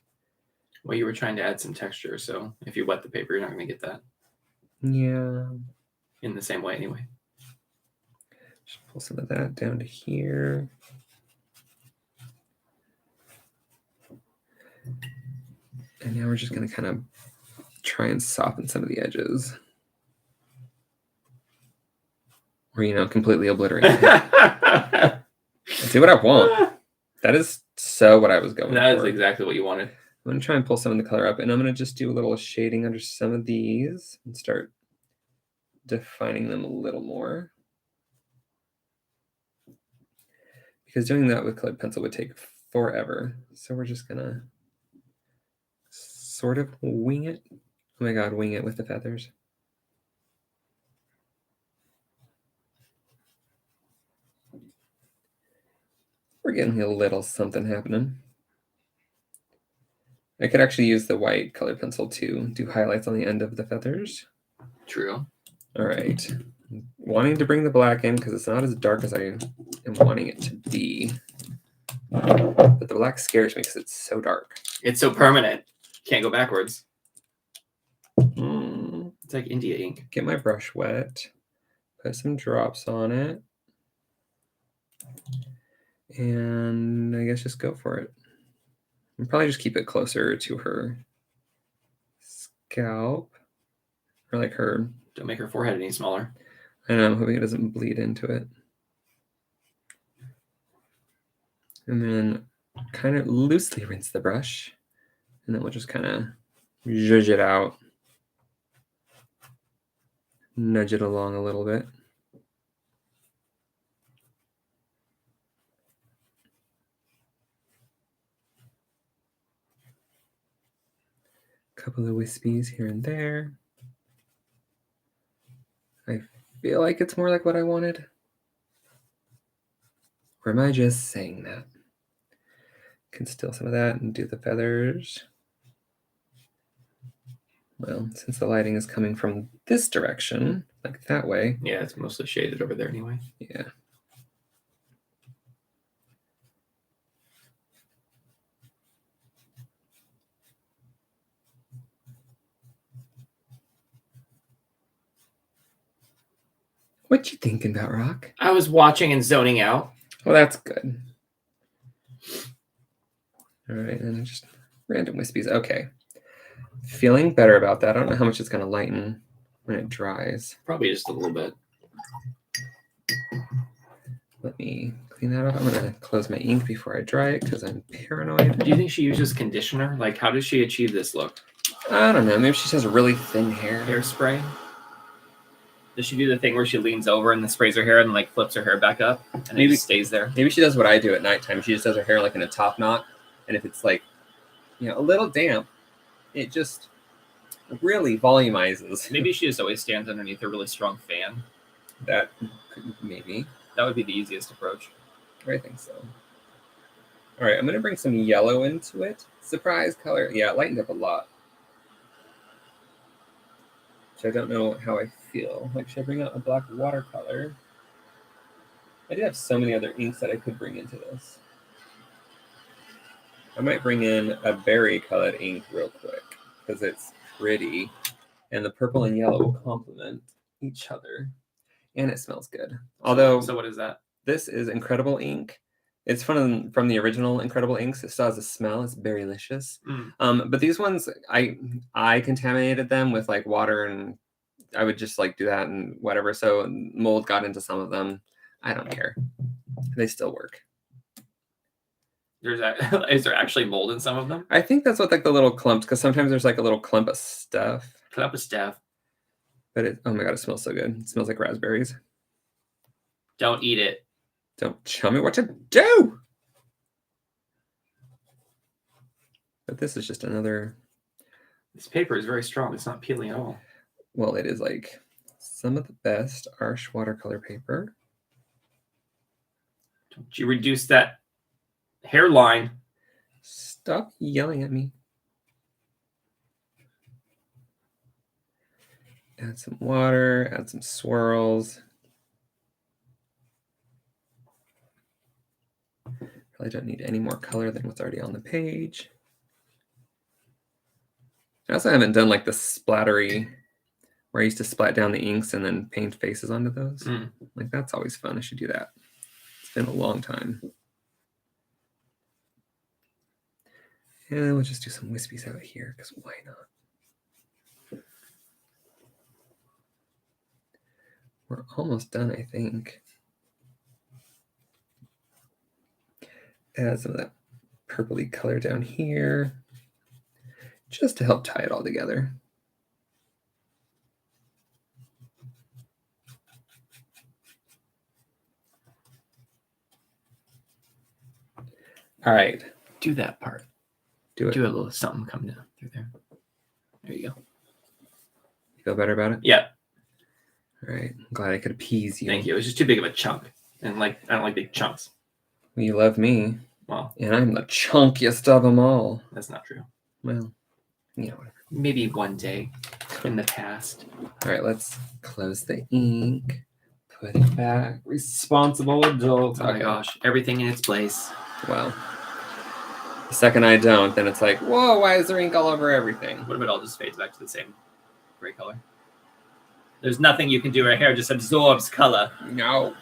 Well, you were trying to add some texture, so if you wet the paper, you're not going to get that. Yeah. In the same way, anyway. Just pull some of that down to here. And now we're just going to kind of try and soften some of the edges. Or, completely obliterate it. Do what I want. That is so what I was going for. That is exactly what you wanted. I'm going to try and pull some of the color up, and I'm going to just do a little shading under some of these and start defining them a little more. Because doing that with colored pencil would take forever. So we're just going to sort of wing it. Oh my god, wing it with the feathers. We're getting a little something happening. I could actually use the white colored pencil to do highlights on the end of the feathers. True. All right. Wanting to bring the black in because it's not as dark as I am wanting it to be. But the black scares me because it's so dark. It's so permanent. Can't go backwards. Mm. It's like India ink. Get my brush wet. Put some drops on it. And I guess just go for it. And probably just keep it closer to her scalp. Or like her... Don't make her forehead any smaller. I know, I'm hoping it doesn't bleed into it. And then kind of loosely rinse the brush. And then we'll just kind of zhuzh it out. Nudge it along a little bit. Couple of wispies here and there. I feel like it's more like what I wanted. Or am I just saying that? Can steal some of that and do the feathers. Well, since the lighting is coming from this direction, like that way. Yeah, it's mostly shaded over there anyway. Yeah. What you thinking about, Rock? I was watching and zoning out. Well, that's good. All right, and just random wispies. Okay. Feeling better about that. I don't know how much it's going to lighten when it dries. Probably just a little bit. Let me clean that up. I'm going to close my ink before I dry it because I'm paranoid. Do you think she uses conditioner? Like, how does she achieve this look? I don't know. Maybe she just has really thin hair. Hairspray? Does she do the thing where she leans over and then sprays her hair and like flips her hair back up and maybe it just stays there? Maybe she does what I do at nighttime. She just does her hair like in a top knot. And if it's like, you know, a little damp, it just really volumizes. Maybe she just always stands underneath a really strong fan. That maybe. That would be the easiest approach. I think so. All right, I'm going to bring some yellow into it. Surprise color. Yeah, it lightened up a lot. Which I don't know how I feel. Like, should I bring out a black watercolor? I do have so many other inks that I could bring into this. I might bring in a berry colored ink real quick because it's pretty. And the purple and yellow will complement each other. And it smells good. Although, so what is that? This is Incredible ink. It's from the original Incredible inks. It still has a smell. It's berry-licious. But these ones, I contaminated them with like water, and I would just like do that and whatever. So mold got into some of them. I don't care. They still work. Is there actually mold in some of them? I think that's what like the little clumps, because sometimes there's like a little clump of stuff. Clump of stuff. But oh my god, it smells so good. It smells like raspberries. Don't eat it. Don't tell me what to do. But this is just another. This paper is very strong. It's not peeling at all. Well, it is like some of the best Arch watercolor paper. Don't you reduce that hairline. Stop yelling at me. Add some water, add some swirls. Probably don't need any more color than what's already on the page. I also haven't done like the splattery where I used to splat down the inks and then paint faces onto those. Like that's always fun. I should do that. It's been a long time. And then we'll just do some wispies out here because why not? We're almost done, I think. Add some of that purpley color down here just to help tie it all together. All right. Do that part. Do it. Do a little something come down through there. There you go. You feel better about it? Yeah. All right. I'm glad I could appease you. Thank you. It was just too big of a chunk. And like I don't like big chunks. Well, you love me. Well. And I'm the chunkiest of them all. That's not true. Well, you know, whatever. Maybe one day in the past. All right, let's close the ink. Put it back. Responsible adult. Oh my gosh. Everything in its place. Well, the second I don't, then it's like, whoa, why is there ink all over everything? What if it all just fades back to the same gray color? There's nothing you can do. Our hair just absorbs color. No.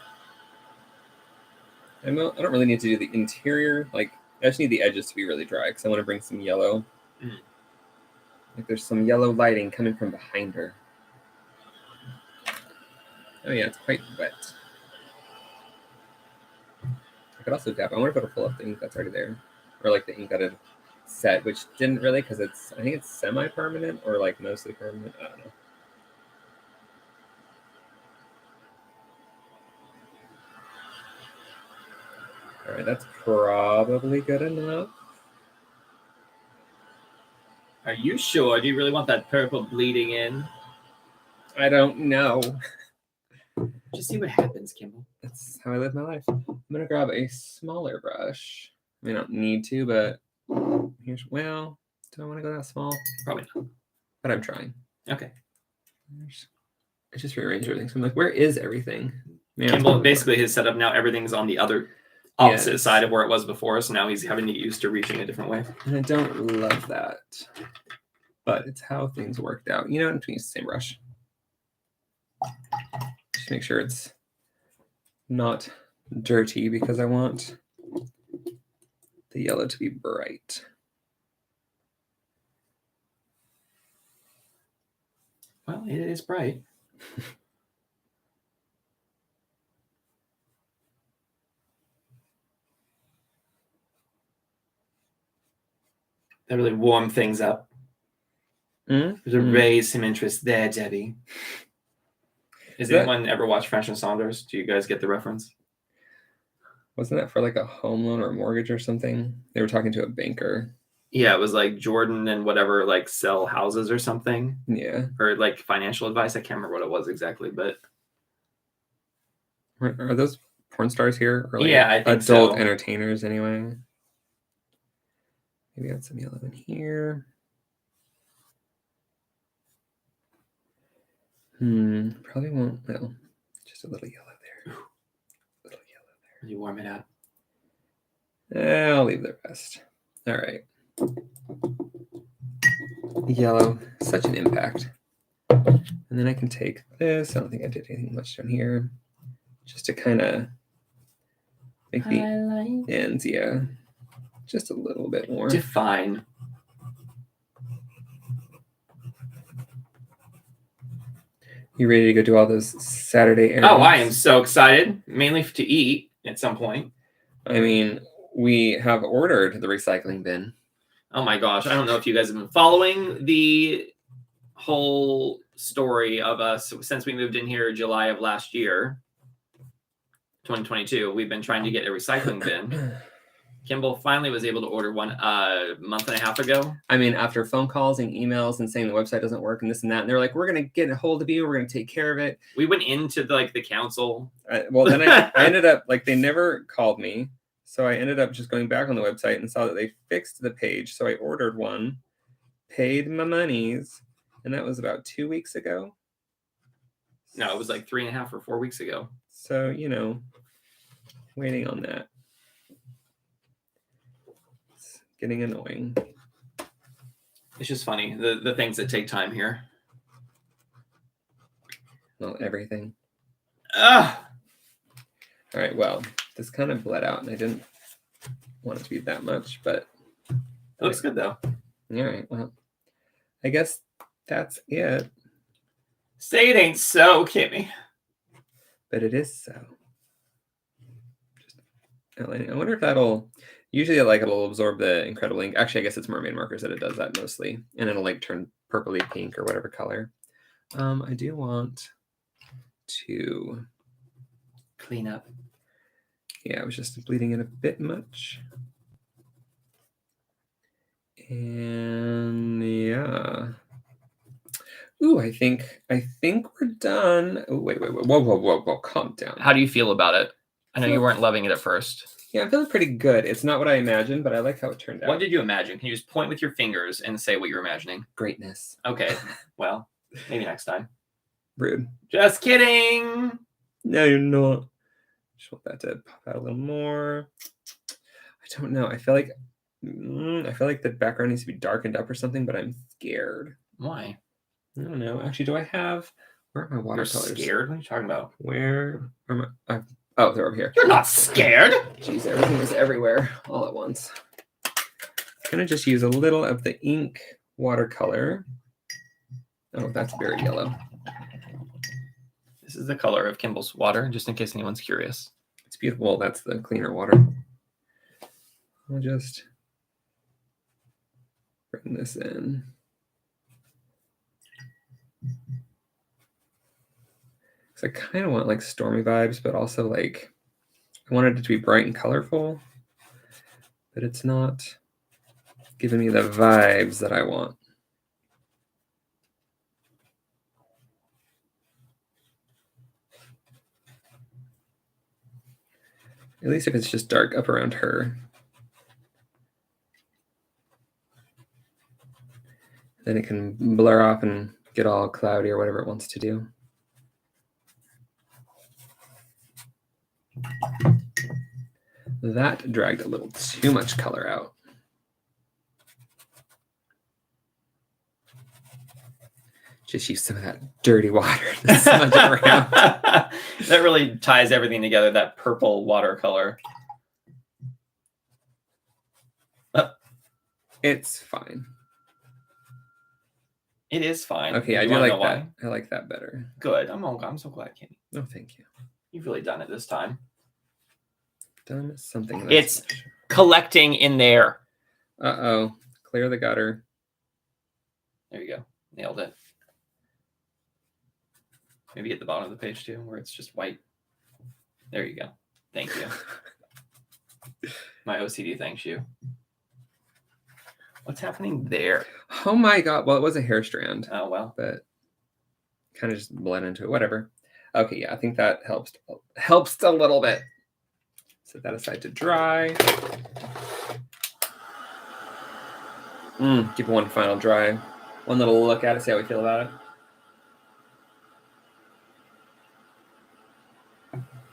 I don't really need to do the interior. Like, I just need the edges to be really dry because I want to bring some yellow. Like, there's some yellow lighting coming from behind her. Oh yeah, it's quite wet. I could also dab. I wonder if it'll pull up the ink that's already there, or like the ink that had set, which didn't really, because I think it's semi-permanent or like mostly permanent. I don't know. All right, that's probably good enough. Are you sure? Do you really want that purple bleeding in? I don't know. Just see what happens, Kimball. That's how I live my life. I'm gonna grab a smaller brush. I mean, I don't need to, but here's, well, do I want to go that small? Probably not. But I'm trying. Okay. I just rearranged everything. So I'm like, where is everything? Man, Kimball, basically his setup now, everything's on the other opposite side of where it was before, so now he's having to get used to reaching a different way. And I don't love that. But it's how things worked out. You know, I'm using the same brush. Just make sure it's not dirty because I want the yellow to be bright. Well, it is bright. That really warmed things up. There's a raise some interest there, Debbie. Has anyone ever watched French and Saunders? Do you guys get the reference? Wasn't that for like a home loan or a mortgage or something? They were talking to a banker. Yeah, it was like Jordan and whatever, like sell houses or something. Yeah. Or like financial advice. I can't remember what it was exactly, but. Are those porn stars here? Or like yeah, I think adult so. Entertainers anyway. Maybe add some yellow in here. Probably won't. Well, just a little yellow there. A little yellow there. You warm it up. I'll leave the rest. All right. Yellow, such an impact. And then I can take this. I don't think I did anything much down here. Just to kind of make the ends, yeah. Just a little bit more. Define. You ready to go do all those Saturday errands? Oh, I am so excited. Mainly to eat at some point. I mean, we have ordered the recycling bin. Oh my gosh. I don't know if you guys have been following the whole story of us since we moved in here July of last year, 2022. We've been trying to get a recycling bin. Kimball finally was able to order one a month and a half ago. I mean, after phone calls and emails and saying the website doesn't work and this and that, and they're like, we're going to get a hold of you. We're going to take care of it. We went into the council. Well, then I ended up, like, they never called me. So I ended up just going back on the website and saw that they fixed the page. So I ordered one, paid my monies, and that was about 2 weeks ago. No, it was like 3.5 or 4 weeks ago. So, you know, waiting on that. It's getting annoying. It's just funny, the things that take time here. Well, everything. Ugh. All right, well, this kind of bled out, and I didn't want it to be that much, but... It looks good, though. All right, well, I guess that's it. Say it ain't so, Kimmy. But it is so. I wonder if that'll... Usually, like, it'll absorb the incredible ink. Actually, I guess it's mermaid markers that it does that mostly. And it'll, like, turn purpley pink or whatever color. I do want to... Clean up. Yeah, I was just bleeding it a bit much. And yeah. Ooh, I think we're done. Oh, wait. Whoa, calm down. How do you feel about it? I know you weren't loving it at first. Yeah, I'm feeling pretty good. It's not what I imagined, but I like how it turned out. What did you imagine? Can you just point with your fingers and say what you're imagining? Greatness. Okay, well, maybe next time. Rude. Just kidding. No, you're not. Just want that to pop out a little more. I don't know. I feel like the background needs to be darkened up or something, but I'm scared. Why? I don't know. Actually, where are my watercolors? You're scared? What are you talking about? Where are my... oh, they're over here. You're not scared. Jeez, everything is everywhere all at once. I'm going to just use a little of the ink watercolor. Oh, that's very yellow. This is the color of Kimball's water, just in case anyone's curious. It's beautiful. Well, that's the cleaner water. I'll just bring this in. I kind of want like stormy vibes, but also like I wanted it to be bright and colorful, but it's not giving me the vibes that I want. At least if it's just dark up around her. Then it can blur off and get all cloudy or whatever it wants to do. That dragged a little too much color out. Just use some of that dirty water to smudge it around. That really ties everything together, that purple watercolor. It's fine. It is fine. Okay, I do like that. I like that better. Good. I'm so glad, Kenny. No, thank you. You've really done it this time. Done something. It's collecting in there. Uh-oh. Clear the gutter. There you go. Nailed it. Maybe at the bottom of the page too, where it's just white. There you go. Thank you. My OCD thanks you. What's happening there? Oh my god. Well, it was a hair strand. Oh, well. But kind of just blend into it. Whatever. Okay, yeah, I think that helps a little bit. Set that aside to dry. Give one final dry. One little look at it, see how we feel about it.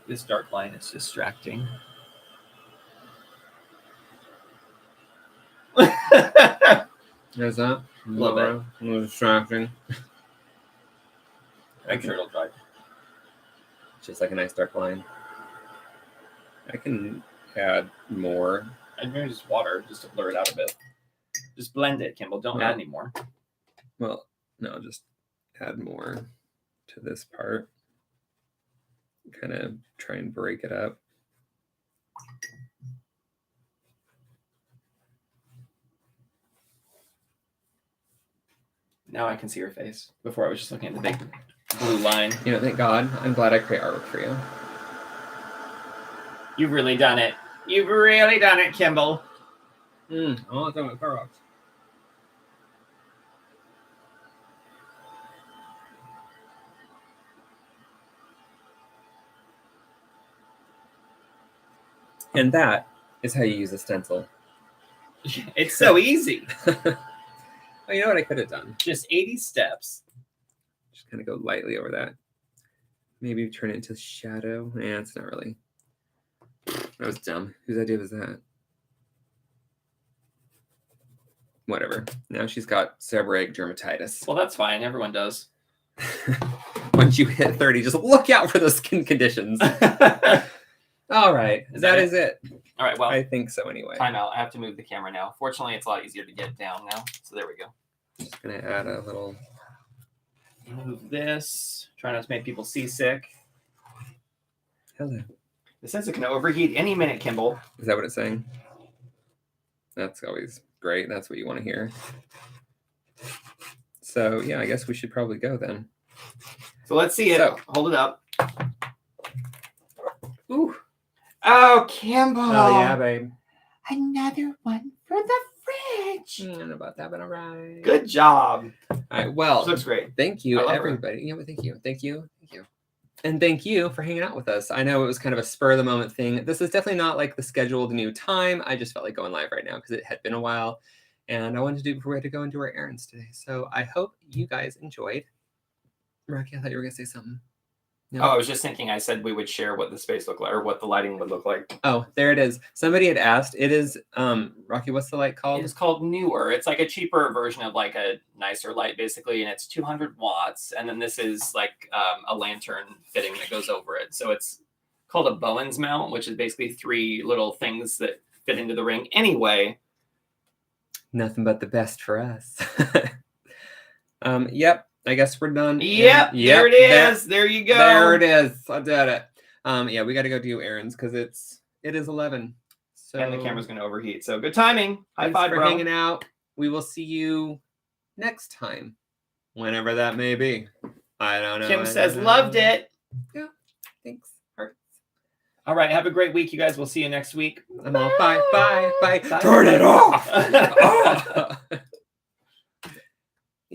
This dark line is distracting. Is that? A little bit. A little distracting. I'm sure it'll dry. Just like a nice dark line. I can add more. I'm going to use water just to blur it out a bit. Just blend it, Kimball. Don't add any more. Well, no, just add more to this part. Kind of try and break it up. Now I can see your face. Before I was just looking at the big blue line. You know, thank God. I'm glad I create artwork for you. You've really done it. You've really done it, Kimball. I want to throw my car rocks. And that is how you use a stencil. It's so easy. Oh, you know what I could have done? Just 80 steps. Just kind of go lightly over that. Maybe turn it into shadow. Yeah, it's not really. That was dumb. Whose idea was that? Whatever. Now she's got seborrheic dermatitis. Well, that's fine. Everyone does. Once you hit 30, just look out for those skin conditions. All right. That is it. All right. Well, I think so anyway. Time out. I have to move the camera now. Fortunately, it's a lot easier to get down now. So there we go. Just going to add a little. Move this. Try not to make people seasick. Hello. It says it can overheat any minute, Kimball. Is that what it's saying? That's always great. That's what you want to hear. So, yeah, I guess we should probably go then. So let's see it. So, hold it up. Ooh. Oh, Kimball. Oh, yeah, babe. Another one for the fridge. I don't know about that, but all right. Good job. All right, well. This looks great. Thank you, I love everybody. Yeah, but thank you. Thank you. Thank you. And thank you for hanging out with us. I know it was kind of a spur of the moment thing. This is definitely not like the scheduled new time. I just felt like going live right now because it had been a while. And I wanted to do it before we had to go and do our errands today. So I hope you guys enjoyed. Rocky, I thought you were going to say something. No. Oh, I was just thinking. I said we would share what the space looked like, or what the lighting would look like. Oh, there it is. Somebody had asked. It is Rocky. What's the light called? It's called Newer. It's like a cheaper version of like a nicer light, basically, and it's 200 watts. And then this is like a lantern fitting that goes over it. So it's called a Bowen's mount, which is basically 3 little things that fit into the ring. Anyway, Nothing but the best for us. Yep. I guess we're done. Yep, there it is. There you go. There it is. I did it. Yeah, we got to go do errands because it is 11. So And the camera's going to overheat. So good timing. High thanks five, for bro. hanging out. We will see you next time, whenever that may be. I don't know. Kim says, loved it. Yeah. Thanks. Hearts. All right. Have a great week, you guys. We'll see you next week. I'm all bye. Bye. Turn it off.